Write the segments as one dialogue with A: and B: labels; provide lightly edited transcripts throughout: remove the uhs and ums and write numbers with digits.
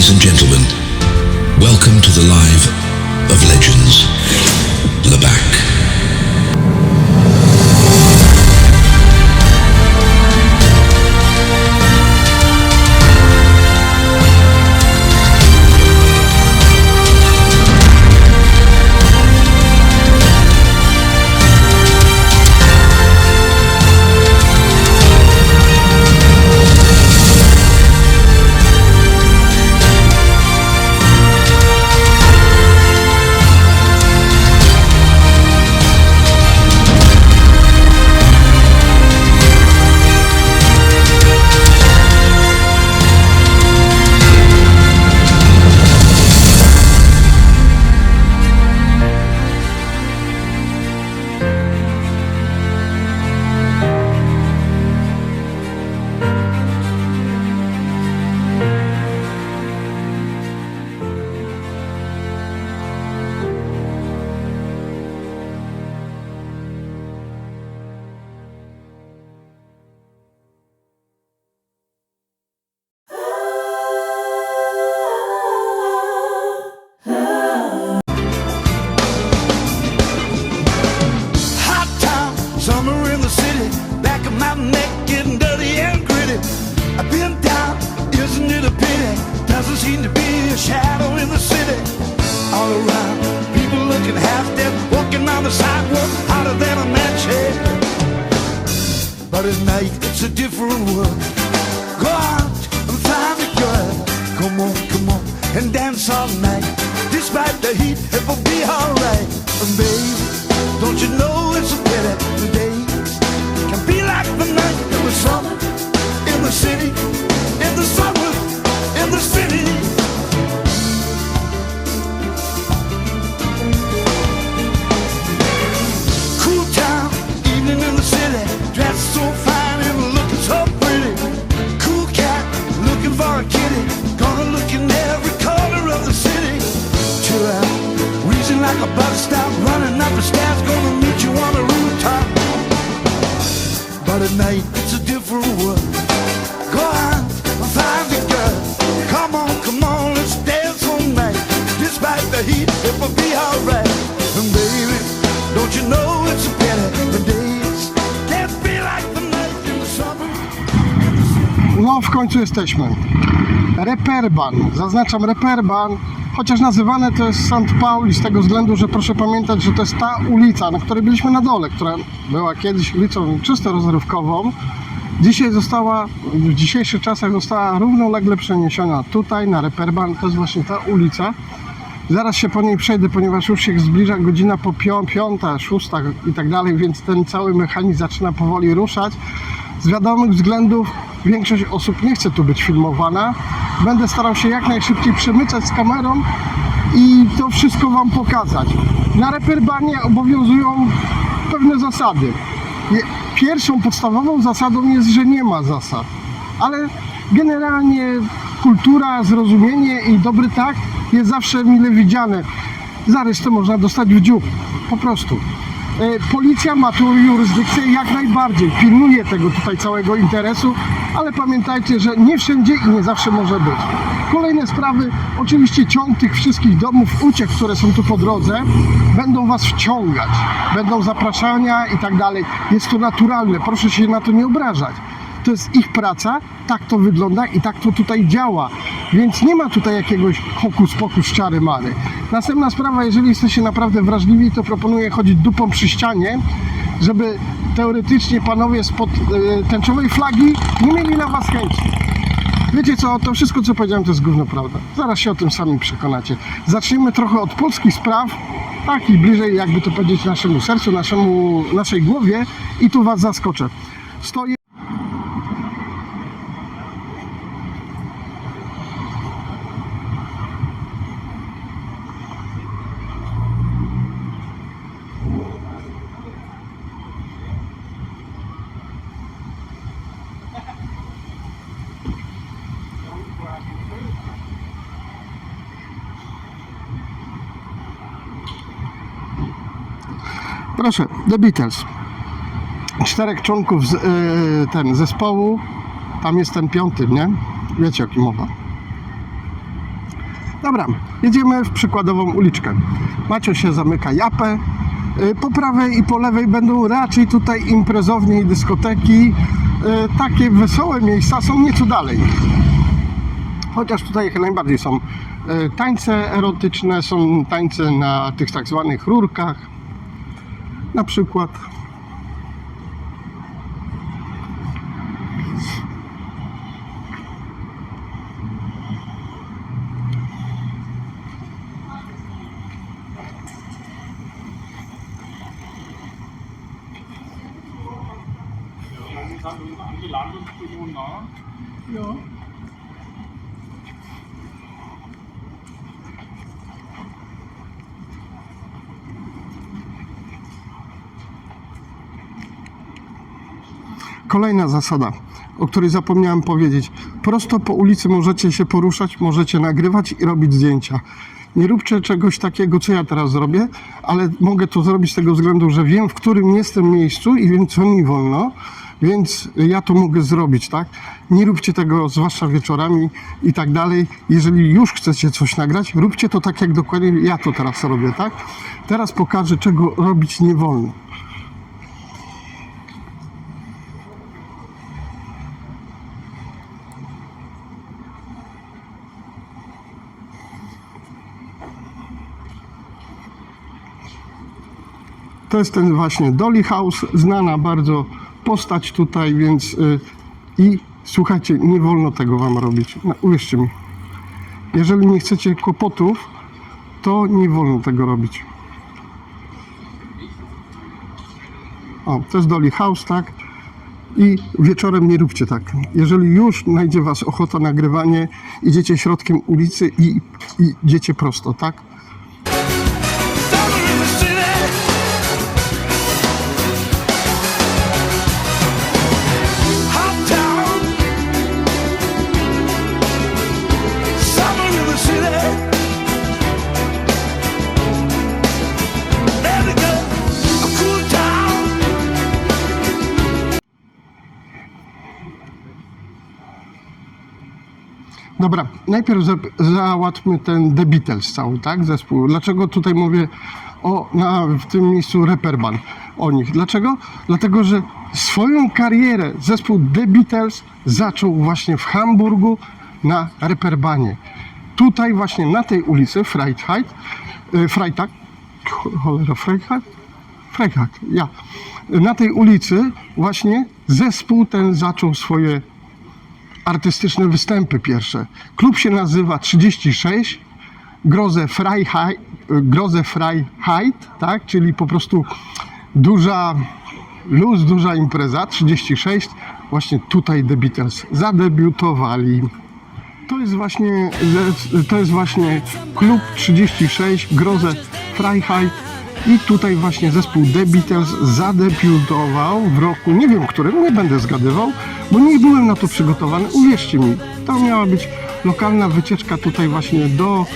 A: Ladies and gentlemen, welcome to the Live of Legends, Labac.
B: Summer in the city, back of my neck getting dirty and gritty. I've been down, isn't it a pity? Doesn't seem to be a shadow in the city. All around, people looking half dead, walking on the sidewalk, hotter than a match head. But at night, it's a different world. Go out and find a girl. Come on, and dance all night. Despite the heat, it will be alright. And baby, don't you know it's a pity the days can be like the night in the summer, in the city, in the summer, in the city. Cool town, evening in the city, dressed so fine and looking so pretty. Cool cat, looking for a kitty, gonna look in every corner of the city. Chill out, wheezing like a bus stop, running up the stairs, gonna meet you on the rooftop. But at night, it's a different world. Go out and find the girl. Come on, let's dance all night. Despite the heat, it will be alright. And baby, don't you know it's a pity the days can't be like the night in the summer.
C: No, w końcu jesteśmy. Reeperbahn, zaznaczam Reeperbahn, chociaż nazywane to jest St. Pauli z tego względu, że proszę pamiętać, że to jest ta ulica, na której byliśmy na dole, która była kiedyś ulicą czysto rozrywkową. Dzisiaj w dzisiejszych czasach została równolegle przeniesiona tutaj na Reeperbahn, to jest właśnie ta ulica. Zaraz się po niej przejdę, ponieważ już się zbliża godzina po 5, 6 i tak dalej, więc ten cały mechanizm zaczyna powoli ruszać. Z wiadomych względów większość osób nie chce tu być filmowana. Będę starał się jak najszybciej przemycać z kamerą i to wszystko Wam pokazać. Na Reeperbahnie obowiązują pewne zasady. Pierwszą podstawową zasadą jest, że nie ma zasad, ale generalnie kultura, zrozumienie i dobry takt jest zawsze mile widziane. Za resztę można dostać w dziób, po prostu. Policja ma tu jurysdykcję jak najbardziej, pilnuje tego tutaj całego interesu, ale pamiętajcie, że nie wszędzie i nie zawsze może być. Kolejne sprawy, oczywiście ciąg tych wszystkich domów uciek, które są tu po drodze, będą Was wciągać, będą zapraszania i tak dalej. Jest to naturalne, proszę się na to nie obrażać. To jest ich praca, tak to wygląda i tak to tutaj działa. Więc nie ma tutaj jakiegoś hokus pokus czary mary. Następna sprawa, jeżeli jesteście naprawdę wrażliwi, to proponuję chodzić dupą przy ścianie, żeby teoretycznie panowie spod tęczowej flagi nie mieli na Was chęci. Wiecie co, to wszystko co powiedziałem to jest gówno prawda. Zaraz się o tym sami przekonacie. Zaczniemy trochę od polskich spraw, tak i bliżej jakby to powiedzieć naszemu sercu, naszej głowie i tu Was zaskoczę. Stoję. Proszę, The Beatles. 4 członków zespołu. Tam jest ten 5, nie? Wiecie o kim mowa. Dobra, jedziemy w przykładową uliczkę. Macio się zamyka japę. Po prawej i po lewej będą raczej tutaj imprezownie i dyskoteki. Takie wesołe miejsca są nieco dalej. Chociaż tutaj najbardziej są tańce erotyczne, są tańce na tych tak zwanych rurkach. Na przykład. Kolejna zasada, o której zapomniałem powiedzieć. Prosto po ulicy możecie się poruszać, możecie nagrywać i robić zdjęcia. Nie róbcie czegoś takiego, co ja teraz zrobię, ale mogę to zrobić z tego względu, że wiem, w którym jestem miejscu i wiem, co mi wolno, więc ja to mogę zrobić, tak? Nie róbcie tego, zwłaszcza wieczorami i tak dalej. Jeżeli już chcecie coś nagrać, róbcie to tak, jak dokładnie ja to teraz robię, tak? Teraz pokażę, czego robić nie wolno. To jest ten właśnie Dolly House, znana bardzo postać tutaj, więc i słuchajcie, nie wolno tego wam robić. No, uwierzcie mi. Jeżeli nie chcecie kłopotów, to nie wolno tego robić. O, to jest Dolly House, tak? I wieczorem nie róbcie tak. Jeżeli już najdzie was ochota nagrywanie, idziecie środkiem ulicy i idziecie prosto, tak? Dobra, najpierw załatwmy ten The Beatles cały, tak, zespół. Dlaczego tutaj mówię w tym miejscu Rapper Band o nich? Dlaczego? Dlatego, że swoją karierę zespół The Beatles zaczął właśnie w Hamburgu na Reeperbahnie. Tutaj właśnie na tej ulicy na tej ulicy właśnie zespół ten zaczął swoje artystyczne występy pierwsze. Klub się nazywa 36, Große Freiheit, tak? Czyli po prostu duża impreza, 36. Właśnie tutaj The Beatles zadebiutowali. To jest właśnie klub 36, Große Freiheit. I tutaj właśnie zespół The Beatles zadebiutował w roku, nie wiem którym, nie będę zgadywał, bo nie byłem na to przygotowany, uwierzcie mi. To miała być lokalna wycieczka tutaj właśnie do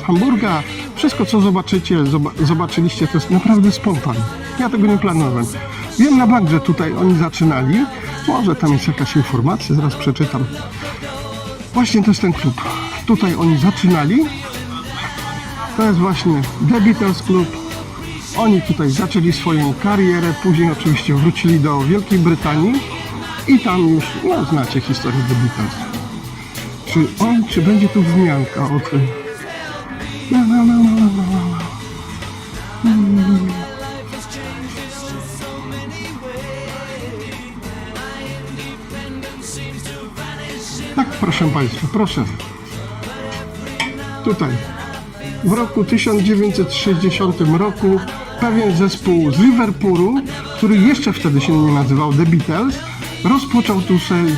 C: Hamburga. Wszystko, co zobaczyliście, to jest naprawdę spontan. Ja tego nie planowałem. Wiem na bank, że tutaj oni zaczynali. Może tam jest jakaś informacja, zaraz przeczytam. Właśnie to jest ten klub. Tutaj oni zaczynali. To jest właśnie The Beatles Club. Oni tutaj zaczęli swoją karierę, później oczywiście wrócili do Wielkiej Brytanii i tam już, no znacie historię The Beatles. Czy będzie tu wzmianka o tym? Tak, proszę Państwa, proszę. Tutaj. W roku 1960 roku pewien zespół z Liverpoolu, który jeszcze wtedy się nie nazywał The Beatles, rozpoczął tu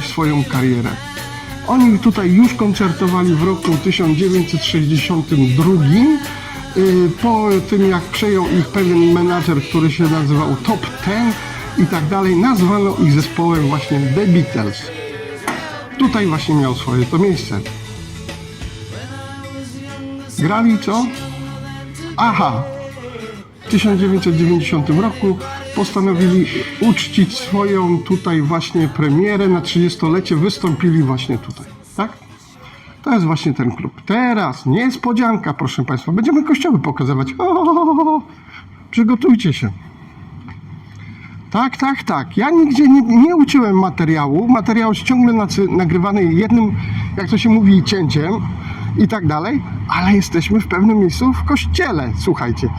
C: swoją karierę. Oni tutaj już koncertowali w roku 1962. Po tym jak przejął ich pewien menadżer, który się nazywał Top Ten i tak dalej, nazwano ich zespołem właśnie The Beatles. Tutaj właśnie miał swoje to miejsce. Grali co? Aha! W 1990 roku postanowili uczcić swoją tutaj właśnie premierę na 30-lecie, wystąpili właśnie tutaj, tak? To jest właśnie ten klub. Teraz niespodzianka, proszę Państwa. Będziemy kościoły pokazywać. Przygotujcie się. Tak. Ja nigdzie nie uczyłem materiału. Materiał jest ciągle nagrywany jednym, jak to się mówi, cięciem i tak dalej. Ale jesteśmy w pewnym miejscu w kościele. Słuchajcie,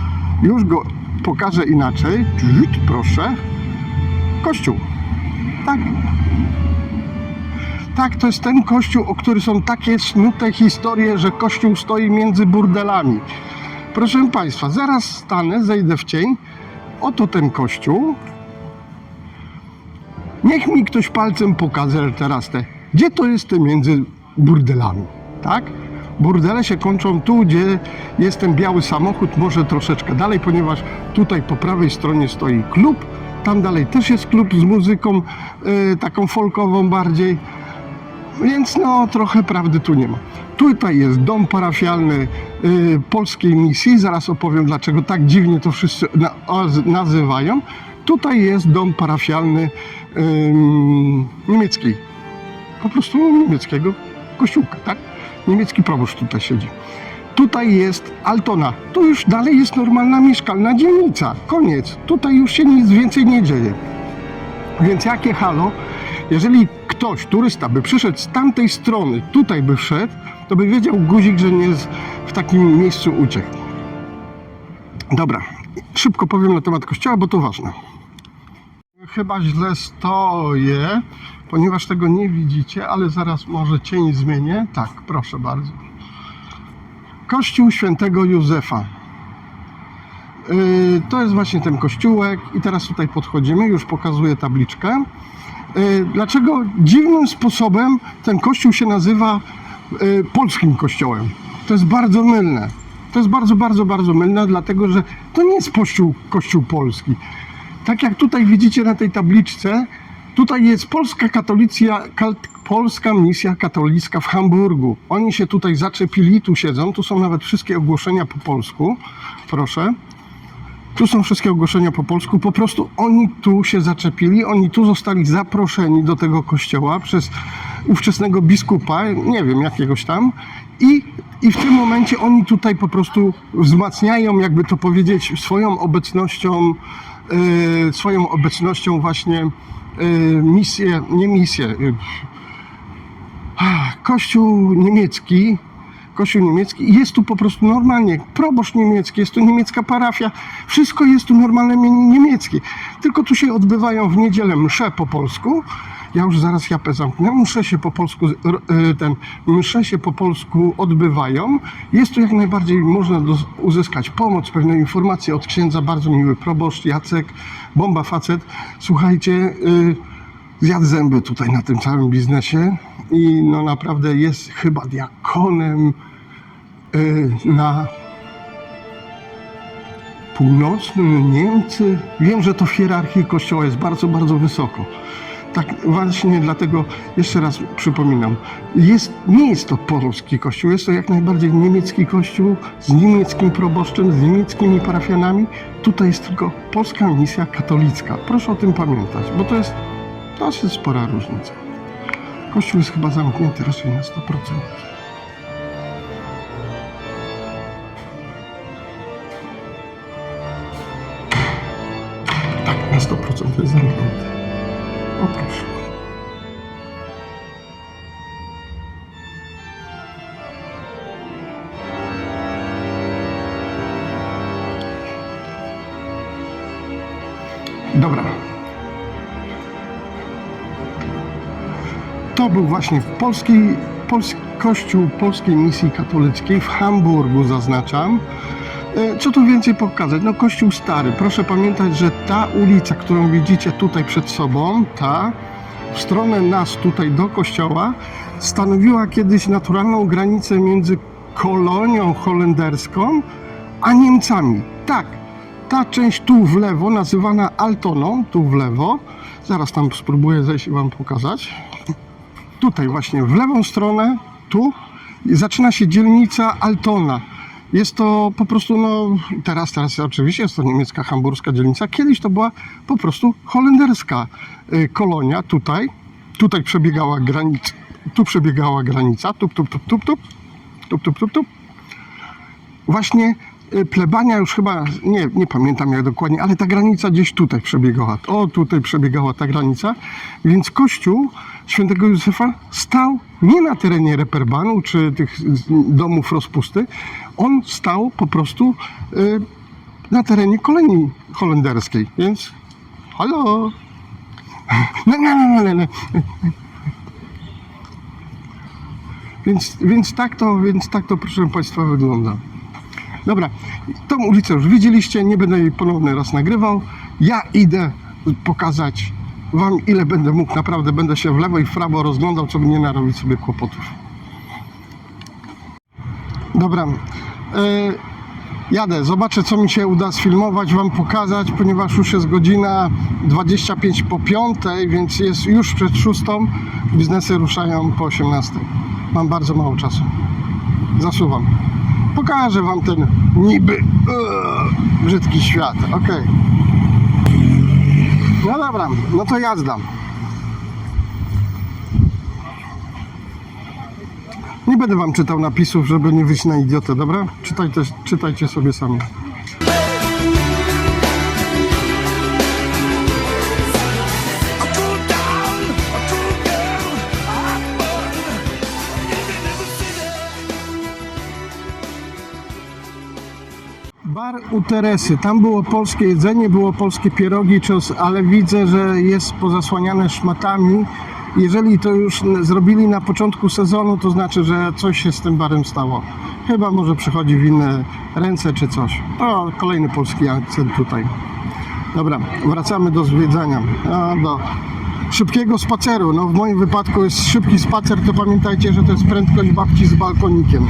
C: już go pokażę inaczej. Proszę. Kościół. Tak, to jest ten kościół, o który są takie snute historie, że kościół stoi między burdelami. Proszę Państwa, zaraz stanę, zejdę w cień. Oto ten kościół. Niech mi ktoś palcem pokaże teraz gdzie to jest między burdelami, tak? Burdele się kończą tu, gdzie jest ten biały samochód, może troszeczkę dalej, ponieważ tutaj po prawej stronie stoi klub. Tam dalej też jest klub z muzyką taką folkową bardziej. Więc no trochę prawdy tu nie ma. Tutaj jest dom parafialny polskiej misji. Zaraz opowiem, dlaczego tak dziwnie to wszyscy nazywają. Tutaj jest dom parafialny niemiecki. Po prostu niemieckiego kościółka, tak? Niemiecki proboszcz tutaj siedzi. Tutaj jest Altona. Tu już dalej jest normalna mieszkalna dzielnica. Koniec. Tutaj już się nic więcej nie dzieje. Więc jakie halo? Jeżeli ktoś, turysta, by przyszedł z tamtej strony, tutaj by wszedł, to by wiedział guzik, że nie jest w takim miejscu uciekł. Dobra, szybko powiem na temat kościoła, bo to ważne. Chyba źle stoję, ponieważ tego nie widzicie, ale zaraz może cień zmienię. Tak, proszę bardzo. Kościół Świętego Józefa. To jest właśnie ten kościółek i teraz tutaj podchodzimy, już pokazuję tabliczkę. Dlaczego dziwnym sposobem ten kościół się nazywa polskim kościołem? To jest bardzo mylne. To jest bardzo mylne, dlatego że to nie jest kościół polski. Tak jak tutaj widzicie na tej tabliczce, tutaj jest Polska Misja Katolicka w Hamburgu. Oni się tutaj zaczepili, tu siedzą, tu są nawet wszystkie ogłoszenia po polsku. Proszę. Tu są wszystkie ogłoszenia po polsku, po prostu oni tu się zaczepili, oni tu zostali zaproszeni do tego kościoła przez ówczesnego biskupa, nie wiem, jakiegoś tam i w tym momencie oni tutaj po prostu wzmacniają, jakby to powiedzieć, swoją obecnością właśnie Kościół niemiecki i jest tu po prostu normalnie proboszcz niemiecki, jest tu niemiecka parafia, wszystko jest tu normalnie niemieckie. Tylko tu się odbywają w niedzielę msze po polsku. Ja już zaraz japę zamknę. Msze się po polsku odbywają. Jest tu jak najbardziej można uzyskać pomoc, pewne informacje od księdza, bardzo miły proboszcz Jacek, bomba facet. Słuchajcie, zjadł zęby tutaj na tym całym biznesie i no naprawdę jest chyba diakonem na północnym Niemcy. Wiem, że to w hierarchii kościoła jest bardzo wysoko. Tak właśnie dlatego jeszcze raz przypominam, nie jest to polski kościół, jest to jak najbardziej niemiecki kościół z niemieckim proboszczem, z niemieckimi parafianami. Tutaj jest tylko Polska Misja Katolicka. Proszę o tym pamiętać, bo to jest dosyć spora różnica. Kościół jest chyba zamknięty raczej na 100%. Tak, na 100% jest zamknięty. O proszę. Dobra. To był właśnie Kościół Polskiej Misji Katolickiej w Hamburgu, zaznaczam. Co tu więcej pokazać? No kościół stary. Proszę pamiętać, że ta ulica, którą widzicie tutaj przed sobą, w stronę nas tutaj do kościoła, stanowiła kiedyś naturalną granicę między kolonią holenderską a Niemcami. Tak, ta część tu w lewo, nazywana Altoną, tu w lewo, zaraz tam spróbuję zejść i wam pokazać. Tutaj właśnie w lewą stronę, tu zaczyna się dzielnica Altona. Jest to po prostu, no teraz oczywiście jest to niemiecka hamburska dzielnica. Kiedyś to była po prostu holenderska kolonia tutaj. Tutaj przebiegała granica Tu przebiegała granica, tup. Właśnie plebania już chyba, nie pamiętam jak dokładnie, ale ta granica gdzieś tutaj przebiegała. O, tutaj przebiegała ta granica, więc kościół świętego Józefa stał nie na terenie Reeperbahnu czy tych domów rozpusty, on stał po prostu na terenie kolonii holenderskiej, więc halo. Więc tak to proszę Państwa wygląda. Dobra, tą ulicę już widzieliście, nie będę jej ponowny raz nagrywał. Ja idę pokazać Wam, ile będę mógł, naprawdę będę się w lewo i w prawo rozglądał, co by nie narobić sobie kłopotów. Dobra, jadę, zobaczę co mi się uda sfilmować, Wam pokazać, ponieważ już jest godzina 25 po 5, więc jest już przed 6, biznesy ruszają po 18. Mam bardzo mało czasu. Zasuwam. Pokażę Wam ten niby brzydki świat, ok. No dobra, no to jazda. Nie będę Wam czytał napisów, żeby nie wyjść na idiotę, dobra? Czytajcie sobie sami. Bar u Teresy, tam było polskie jedzenie, było polskie pierogi, ale widzę, że jest pozasłaniane szmatami. Jeżeli to już zrobili na początku sezonu, to znaczy, że coś się z tym barem stało. Chyba może przychodzi w inne ręce czy coś. To kolejny polski akcent tutaj. Dobra, wracamy do zwiedzania. Do szybkiego spaceru. No w moim wypadku jest szybki spacer, to pamiętajcie, że to jest prędkość babci z balkonikiem.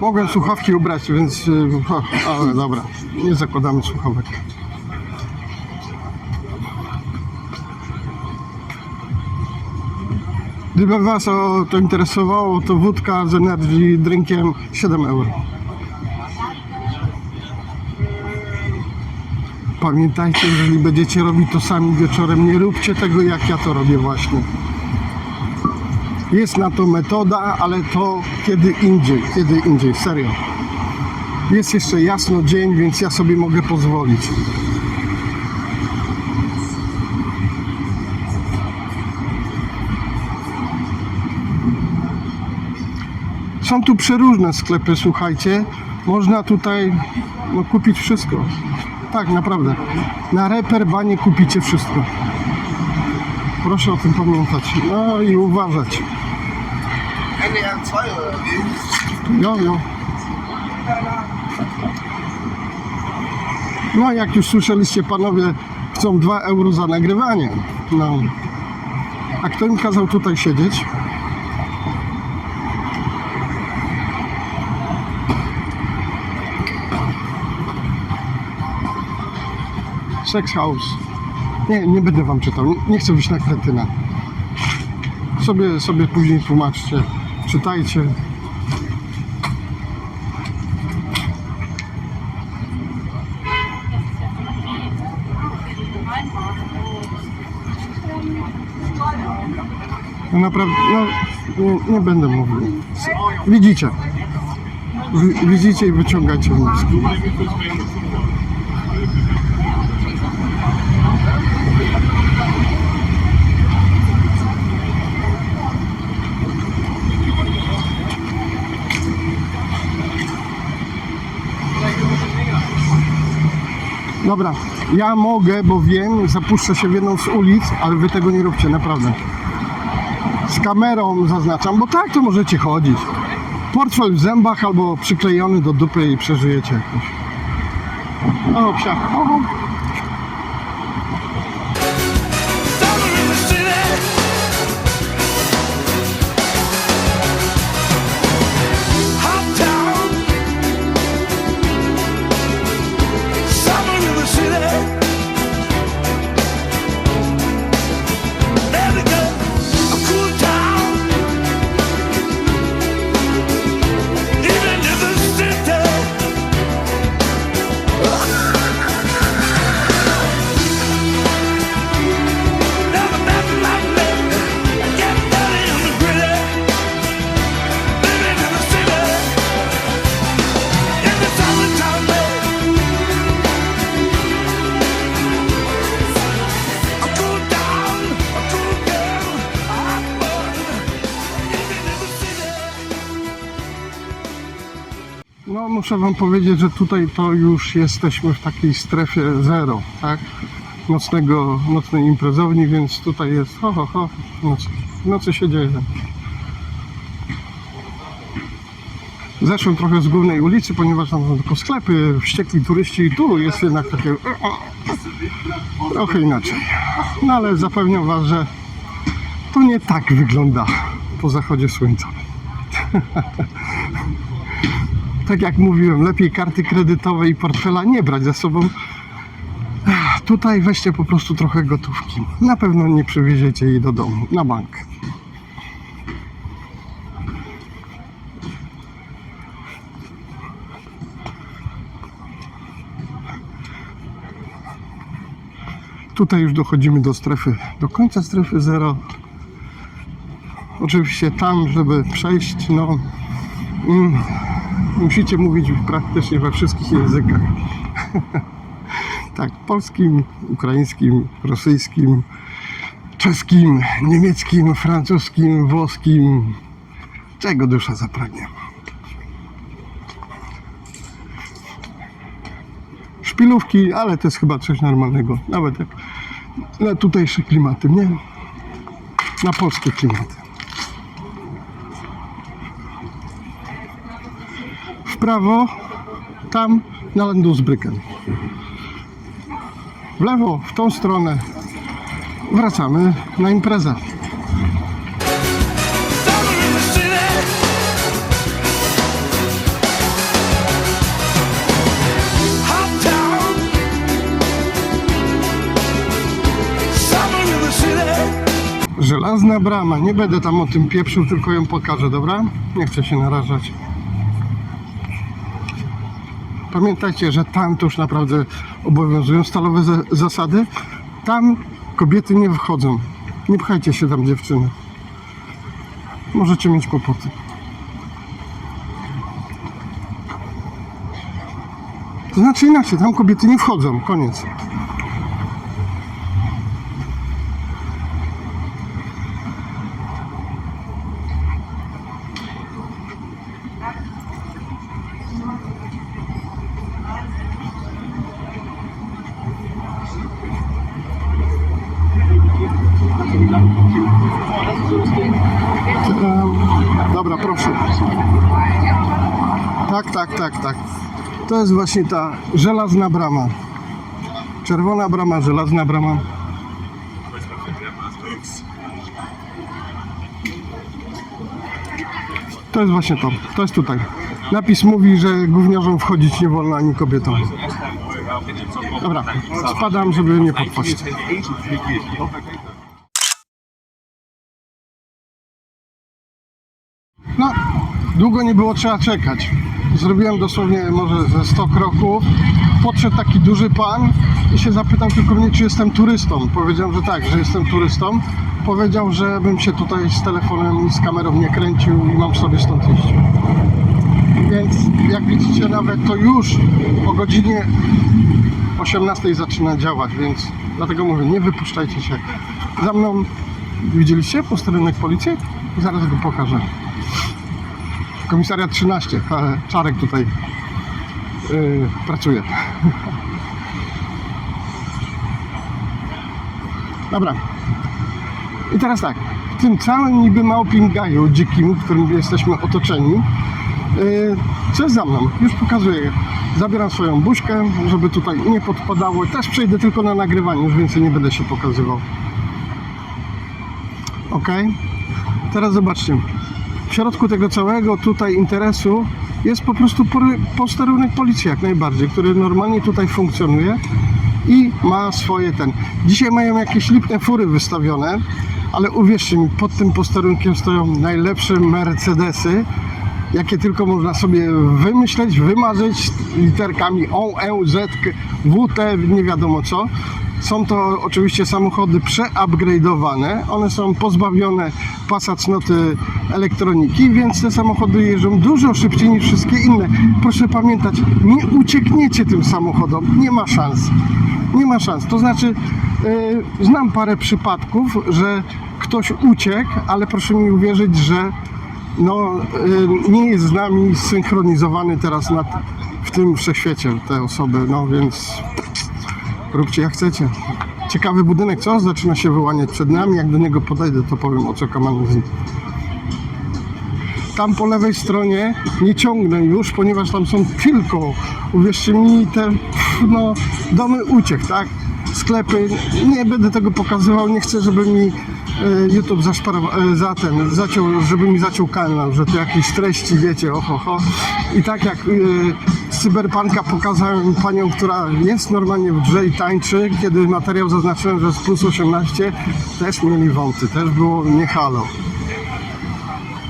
C: Mogłem słuchawki ubrać, więc... ale dobra, nie zakładamy słuchawek. Gdyby Was to interesowało, to wódka z energy drinkiem 7 €. Pamiętajcie, jeżeli będziecie robić to sami wieczorem, nie róbcie tego jak ja to robię właśnie. Jest na to metoda, ale to kiedy indziej, serio. Jest jeszcze jasno dzień, więc ja sobie mogę pozwolić. Są tu przeróżne sklepy, słuchajcie. Można tutaj kupić wszystko. Tak, naprawdę. Na Reeperbahnie kupicie wszystko. Proszę o tym pamiętać. No i uważać. Jo. No jak już słyszeliście, panowie chcą 2 € za nagrywanie. No. A kto im kazał tutaj siedzieć? Sex House. Nie będę Wam czytał. Nie chcę być na kretyna. Sobie później tłumaczcie. Czytajcie. No naprawdę, nie będę mówił. Widzicie. Widzicie i wyciągajcie wnioski. Dobra, ja mogę, bo wiem, zapuszczę się w jedną z ulic, ale wy tego nie róbcie, naprawdę. Z kamerą zaznaczam, bo tak to możecie chodzić. Portfel w zębach albo przyklejony do dupy i przeżyjecie jakoś. O, psia. O. No muszę wam powiedzieć, że tutaj to już jesteśmy w takiej strefie zero, tak? Nocnej imprezowni, więc tutaj jest w nocy się dzieje. Zeszłem trochę z głównej ulicy, ponieważ tam są tylko sklepy, wściekli turyści i tu jest jednak takie trochę inaczej. No ale zapewniam was, że to nie tak wygląda po zachodzie słońca. Tak jak mówiłem, lepiej karty kredytowe i portfela nie brać ze sobą. Tutaj weźcie po prostu trochę gotówki. Na pewno nie przywieziecie jej do domu, na bank. Tutaj już dochodzimy do końca strefy zero. Oczywiście tam, żeby przejść, musicie mówić praktycznie we wszystkich językach. Tak, polskim, ukraińskim, rosyjskim, czeskim, niemieckim, francuskim, włoskim, czego dusza zapragnie. Szpilówki, ale to jest chyba coś normalnego, nawet jak na tutejsze klimaty, nie? Na polskie klimaty. W prawo, tam na Landungsbrücken. W lewo, w tą stronę wracamy na imprezę.
B: Summer in the city. Hot town. Summer in the city.
C: Żelazna brama, nie będę tam o tym pieprzył, tylko ją pokażę, dobra? Nie chcę się narażać. Pamiętajcie, że tam to już naprawdę obowiązują stalowe zasady. Tam kobiety nie wchodzą. Nie pchajcie się tam, dziewczyny. Możecie mieć kłopoty. To znaczy inaczej, tam kobiety nie wchodzą. Koniec. Dobra, proszę. Tak. To jest właśnie ta żelazna brama. Czerwona brama, żelazna brama. To jest właśnie to. To jest tutaj. Napis mówi, że gówniarzom wchodzić nie wolno, ani kobietom. Dobra, spadam, żeby nie podpaść. No, długo nie było trzeba czekać. Zrobiłem dosłownie może ze 100 kroków. Podszedł taki duży pan i się zapytał tylko mnie, czy jestem turystą. Powiedziałem, że tak, że jestem turystą. Powiedział, żebym się tutaj z telefonem i z kamerą nie kręcił i mam sobie stąd iść. Więc jak widzicie, nawet to już o godzinie 18 zaczyna działać, więc dlatego mówię, nie wypuszczajcie się. Za mną, widzieliście posterunek policji? Zaraz go pokażę. Komisariat 13, Czarek tutaj pracuje. Dobra. I teraz tak, w tym całym niby małpim gaju dzikim, w którym jesteśmy otoczeni, co jest za mną? Już pokazuję. Zabieram swoją buźkę, żeby tutaj nie podpadało. Też przejdę tylko na nagrywanie, już więcej nie będę się pokazywał. Ok? Teraz zobaczcie. W środku tego całego tutaj interesu jest po prostu posterunek policji jak najbardziej, który normalnie tutaj funkcjonuje i ma swoje Dzisiaj mają jakieś lipne fury wystawione, ale uwierzcie mi, pod tym posterunkiem stoją najlepsze Mercedesy, jakie tylko można sobie wymyśleć, wymarzyć literkami O, E, Z, W, T, nie wiadomo co. Są to oczywiście samochody przeupgrade'owane, one są pozbawione pasa cnoty elektroniki, więc te samochody jeżdżą dużo szybciej niż wszystkie inne. Proszę pamiętać, nie uciekniecie tym samochodom, nie ma szans. Nie ma szans, to znaczy znam parę przypadków, że ktoś uciekł, ale proszę mi uwierzyć, że nie jest z nami zsynchronizowany teraz w tym wszechświecie te osoby, no więc róbcie jak chcecie. Ciekawy budynek, co? Zaczyna się wyłaniać przed nami, jak do niego podejdę, to powiem, o co kamanizm. Tam po lewej stronie nie ciągnę już, ponieważ tam są tylko, uwierzcie mi, te domy uciech, tak? Sklepy, nie będę tego pokazywał, nie chcę, żeby mi YouTube zaciął kanał, że to jakieś treści, wiecie, I tak jak z Cyberpunka pokazałem panią, która jest normalnie w grze i tańczy, kiedy materiał zaznaczyłem, że jest plus 18, też mieli wąty, też było nie halo.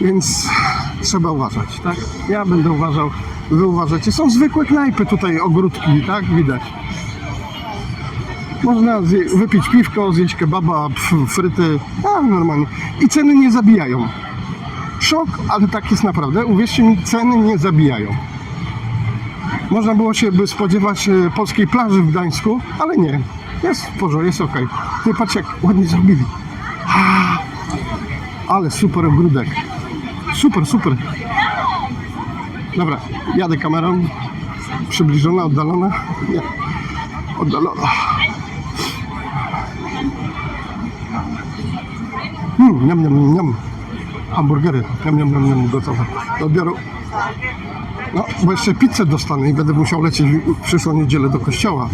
C: Więc trzeba uważać, tak? Ja będę uważał, wy uważacie. Są zwykłe knajpy tutaj, ogródki, tak? Widać. Można wypić piwko, zjeść kebaba, fryty, normalnie. I ceny nie zabijają. Szok, ale tak jest naprawdę. Uwierzcie mi, ceny nie zabijają. Można było się spodziewać polskiej plaży w Gdańsku, ale nie. Jest w porządku, jest okej. Ty patrz, jak ładnie zrobili. Ale super ogródek. Super. Dobra, jadę kamerą. Przybliżona, oddalona. Nie. Oddalona. Niam. Hamburgery. Niam, gotowe. Do odbioru. No, bo jeszcze pizzę dostanę i będę musiał lecieć w przyszłą niedzielę do kościoła.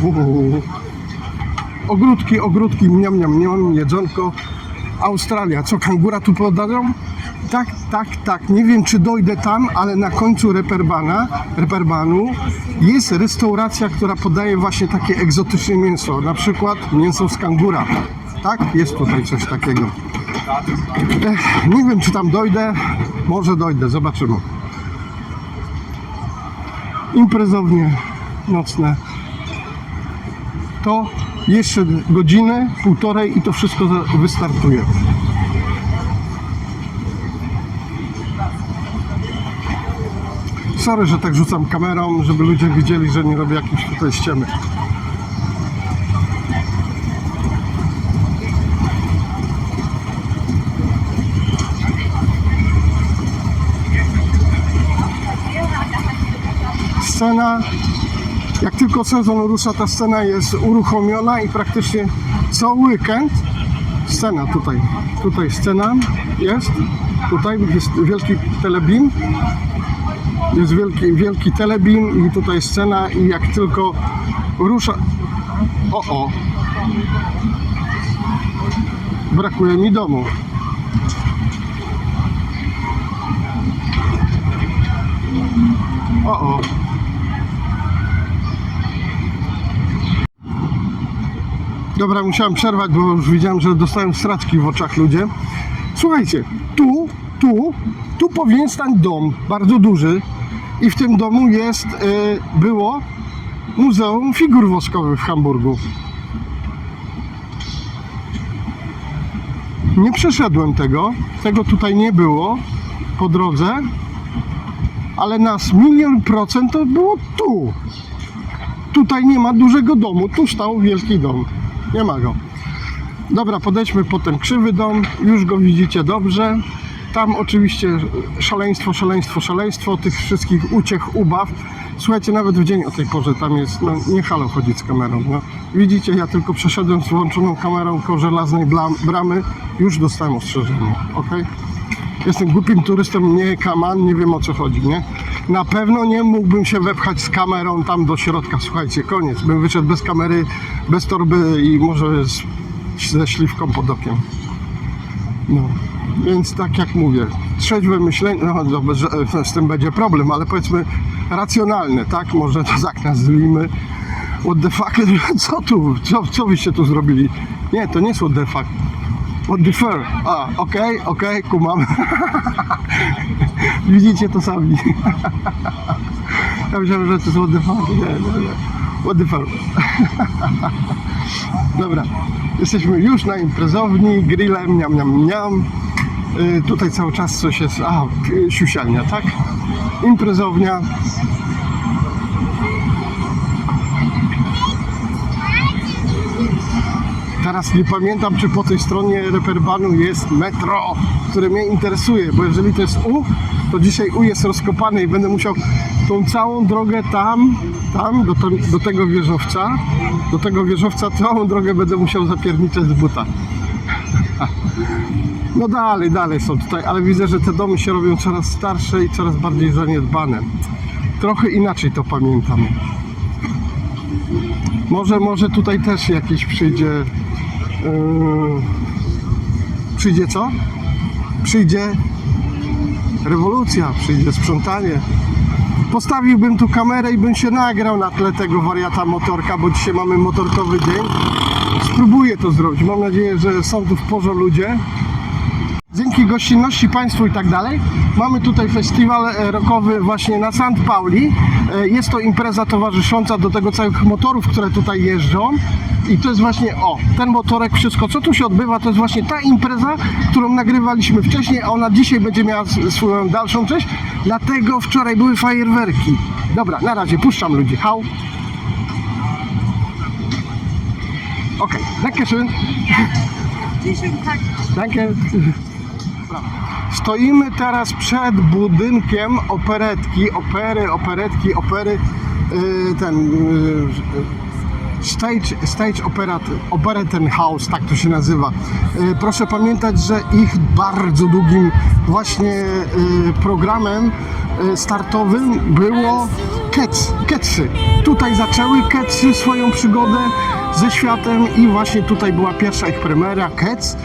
C: Ogródki, niam, jedzonko. Australia. Co, kangura tu podadzą? Tak. Nie wiem, czy dojdę tam, ale na końcu Reperbanu jest restauracja, która podaje właśnie takie egzotyczne mięso. Na przykład mięso z kangura. Tak? Jest tutaj coś takiego. Nie wiem, czy tam dojdę. Może dojdę, zobaczymy. Imprezownie nocne. To jeszcze godzinę, półtorej i to wszystko wystartuje. Sorry, że tak rzucam kamerą, żeby ludzie widzieli, że nie robię jakiejś tutaj ściemy. Scena, jak tylko sezon rusza, ta scena jest uruchomiona i praktycznie co weekend scena tutaj scena jest, tutaj jest wielki telebim, jest wielki telebim i tutaj scena i jak tylko rusza, brakuje mi domu. Dobra, musiałem przerwać, bo już widziałem, że dostałem straczki w oczach ludzie. Słuchajcie, tu powinien stać dom, bardzo duży i w tym domu było Muzeum Figur Woskowych w Hamburgu. Nie przeszedłem tego tutaj nie było po drodze, ale na 100% to było tu. Tutaj nie ma dużego domu, tu stał wielki dom. Nie ma go. Dobra, podejdźmy po ten krzywy dom, już go widzicie dobrze. Tam oczywiście szaleństwo tych wszystkich uciech, ubaw. Słuchajcie, nawet w dzień o tej porze tam jest, nie halo chodzić z kamerą. Widzicie, ja tylko przeszedłem z włączoną kamerą koło żelaznej bramy, już dostałem ostrzeżenie, ok? Jestem głupim turystą, nie kaman, nie wiem o co chodzi, nie? Na pewno nie mógłbym się wepchać z kamerą tam do środka, słuchajcie, koniec. Bym wyszedł bez kamery, bez torby i może ze śliwką pod okiem. Więc tak jak mówię, trzeźwe myślenie, z tym będzie problem, ale powiedzmy racjonalne, tak? Może to tak nazwijmy. What the fuck? Co wyście tu zrobili? Nie, to nie jest what the fuck. What the fuck? Okej, kumam. Widzicie to sami. Ja myślałem, że to jest what the fuck. Nie. What the fuck. Dobra, jesteśmy już na imprezowni, grillem, niam. Tutaj cały czas coś jest, siusialnia, tak? Imprezownia. Teraz nie pamiętam, czy po tej stronie Reperbanu jest metro. które mnie interesuje, bo jeżeli to jest U, to dzisiaj U jest rozkopany i będę musiał tą całą drogę tam do tego wieżowca całą drogę będę musiał zapierniczać z buta. No dalej są tutaj, ale widzę, że te domy się robią coraz starsze i coraz bardziej zaniedbane. Trochę inaczej to pamiętam. Może tutaj też jakiś przyjdzie... Przyjdzie co? Przyjdzie rewolucja, przyjdzie sprzątanie. Postawiłbym tu kamerę i bym się nagrał na tle tego wariata motorka, bo dzisiaj mamy motorkowy dzień. Spróbuję to zrobić. Mam nadzieję, że są tu w porze ludzie. Dzięki gościnności Państwu i tak dalej. Mamy tutaj festiwal rockowy właśnie na St. Pauli. Jest to impreza towarzysząca do tego całych motorów, które tutaj jeżdżą. I to jest właśnie, ten motorek, wszystko co tu się odbywa, to jest właśnie ta impreza, którą nagrywaliśmy wcześniej, a ona dzisiaj będzie miała swoją dalszą część. Dlatego wczoraj były fajerwerki. Dobra, na razie puszczam ludzi. Hau. Okej, dankeschön. Danke. Stoimy teraz przed budynkiem opery, Stage Operaten House, tak to się nazywa. Proszę pamiętać, że ich bardzo długim właśnie programem startowym było Ketsy. Tutaj zaczęły Ketsy swoją przygodę ze światem i właśnie tutaj była pierwsza ich premiera, Kets.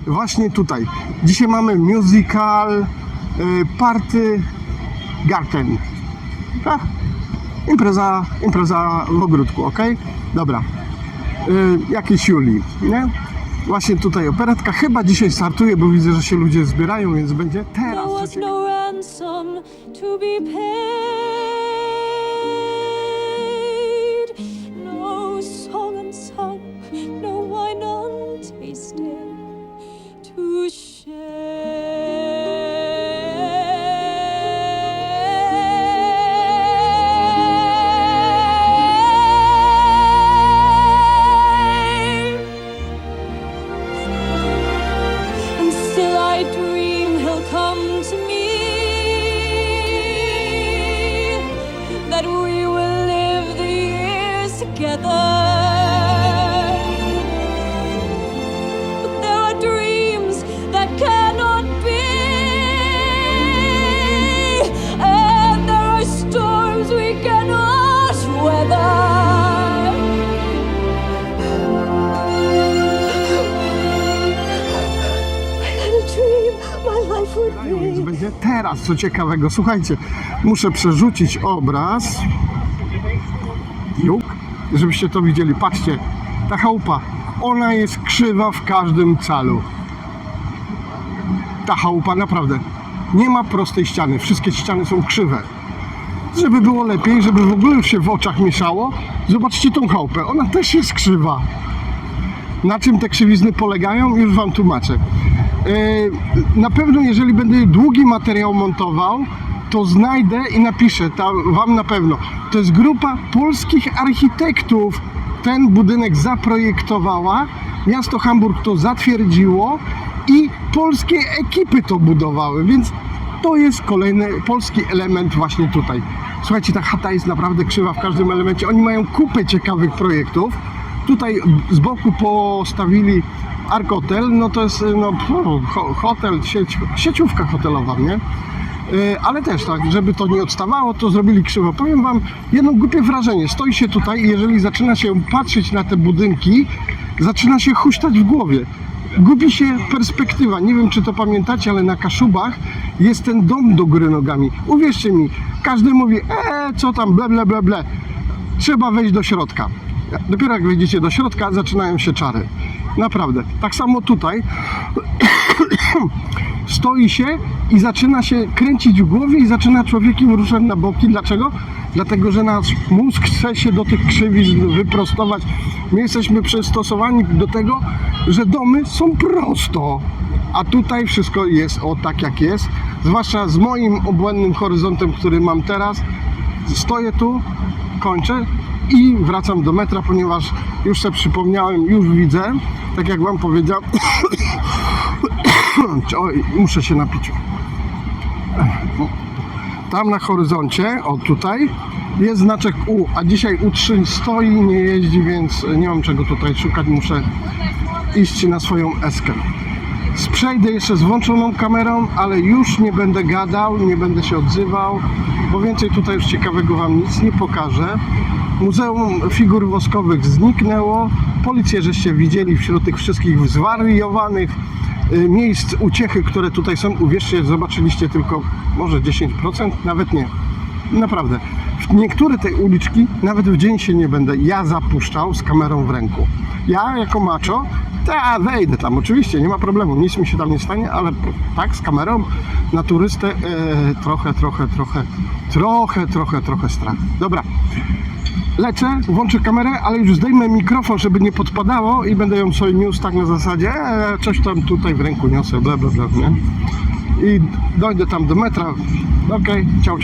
C: Właśnie tutaj. Dzisiaj mamy musical Party Garten. Tak? Impreza w ogródku, ok? Dobra. Jakiś Julii, nie? Właśnie tutaj operetka. Chyba dzisiaj startuje, bo widzę, że się ludzie zbierają, więc będzie teraz. Więc będzie teraz co ciekawego. Słuchajcie, muszę przerzucić obraz, żebyście to widzieli. Patrzcie, ta chałupa, ona jest krzywa w każdym calu. Ta chałupa naprawdę nie ma prostej ściany, wszystkie ściany są krzywe. Żeby było lepiej, żeby w ogóle się w oczach mieszało, zobaczcie tą chałupę, ona też jest krzywa. Na czym te krzywizny polegają? Już wam tłumaczę. Na pewno jeżeli będę długi materiał montował, to znajdę i napiszę wam na pewno. To jest grupa polskich architektów. Ten budynek zaprojektowała, miasto Hamburg to zatwierdziło i polskie ekipy to budowały, więc to jest kolejny polski element właśnie tutaj. Słuchajcie, ta chata jest naprawdę krzywa w każdym elemencie. Oni mają kupę ciekawych projektów. Tutaj z boku postawili Arkotel, no to jest hotel, sieciówka hotelowa, nie? Ale też tak, żeby to nie odstawało, to zrobili krzywo. Powiem wam jedno głupie wrażenie. Stoi się tutaj i jeżeli zaczyna się patrzeć na te budynki, zaczyna się huśtać w głowie. Gubi się perspektywa. Nie wiem, czy to pamiętacie, ale na Kaszubach jest ten dom do góry nogami. Uwierzcie mi, każdy mówi, co tam, ble, ble, ble, ble. Trzeba wejść do środka. Dopiero jak wejdziecie do środka, zaczynają się czary. Naprawdę. Tak samo tutaj stoi się i zaczyna się kręcić w głowie i zaczyna człowiekiem ruszać na boki. Dlaczego? Dlatego, że nasz mózg chce się do tych krzywizn wyprostować. My jesteśmy przystosowani do tego, że domy są prosto. A tutaj wszystko jest tak jak jest. Zwłaszcza z moim obłędnym horyzontem, który mam teraz. Stoję tu, kończę i wracam do metra, ponieważ już sobie przypomniałem, już widzę, tak jak wam powiedziałem. Oj, muszę się napić. Tam na horyzoncie, o tutaj, jest znaczek U, a dzisiaj U3 stoi, nie jeździ, więc nie mam czego tutaj szukać, muszę iść na swoją eskę. Przejdę jeszcze z włączoną kamerą, ale już nie będę gadał, nie będę się odzywał, bo więcej tutaj już ciekawego wam nic nie pokażę. Muzeum Figur Woskowych zniknęło, policję żeście widzieli wśród tych wszystkich zwariowanych miejsc uciechy, które tutaj są. Uwierzcie, zobaczyliście tylko może 10%, nawet nie. Naprawdę. W niektóre tej uliczki nawet w dzień się nie będę ja zapuszczał z kamerą w ręku. Ja jako macho, wejdę tam, oczywiście, nie ma problemu, nic mi się tam nie stanie, ale tak z kamerą na turystę trochę strach. Dobra. Lecę, włączę kamerę, ale już zdejmę mikrofon, żeby nie podpadało i będę ją sobie niósł tak na zasadzie, coś tam tutaj w ręku niosę, bla bla bla, nie? I dojdę tam do metra. Okej, ciao.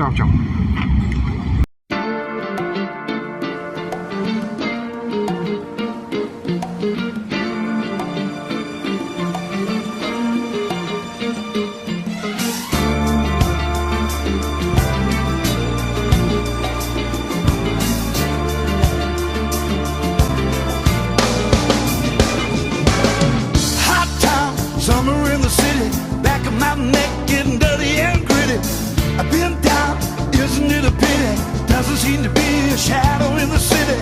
B: Summer in the city, back of my neck getting dirty and gritty. I've been down, isn't it a pity? Doesn't seem to be a shadow in the city.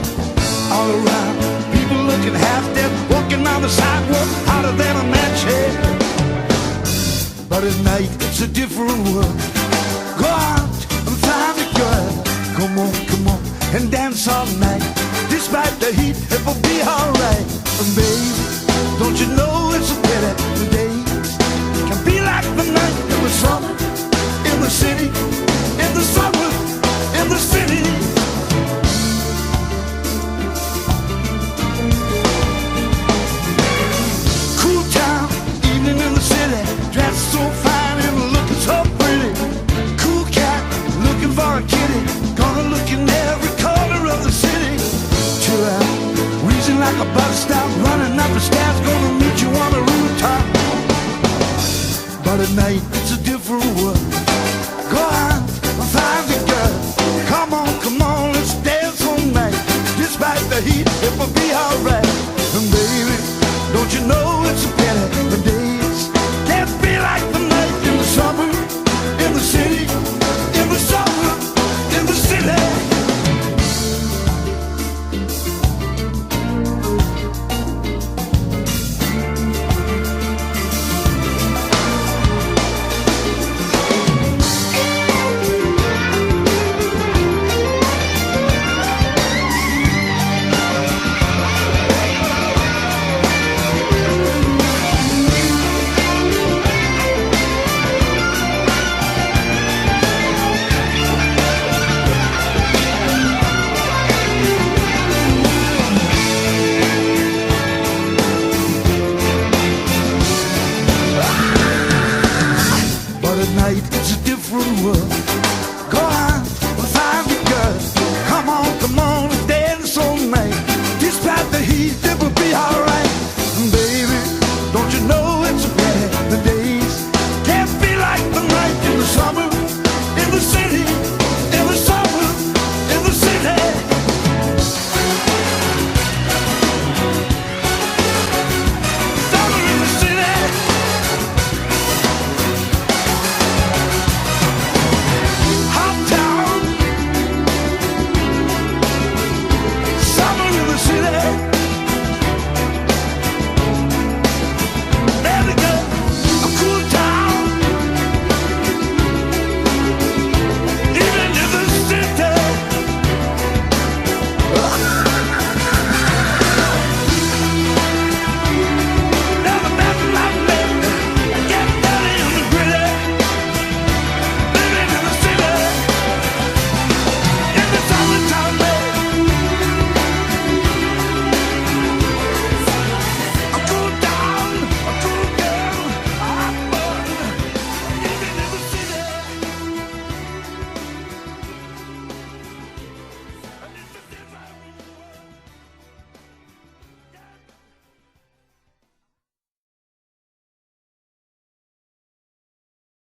B: All around, people looking half dead, walking on the sidewalk, hotter than a match head. But at night, it's a different world. Go out and find a girl. Come on, and dance all night. Despite the heat, it will be alright. And baby, don't you know it's a pity the days can be like the night in the summer, in the city, in the summer, in the city. Cool town, evening in the city, dressed so fine and looking so pretty. Cool cat, looking for a kitty, gonna look in every corner of the city. Chill out, wheezing like a bus stop, running up the stairs, gonna meet you on the rooftop. But at night it's a different world. Go out and find a girl. Come on, let's dance all night. Despite the heat, it will be alright. And baby, don't you know it's a pity the days can't be like the night in the summer, in the city, in the summer, in the city. But at night it's a different world.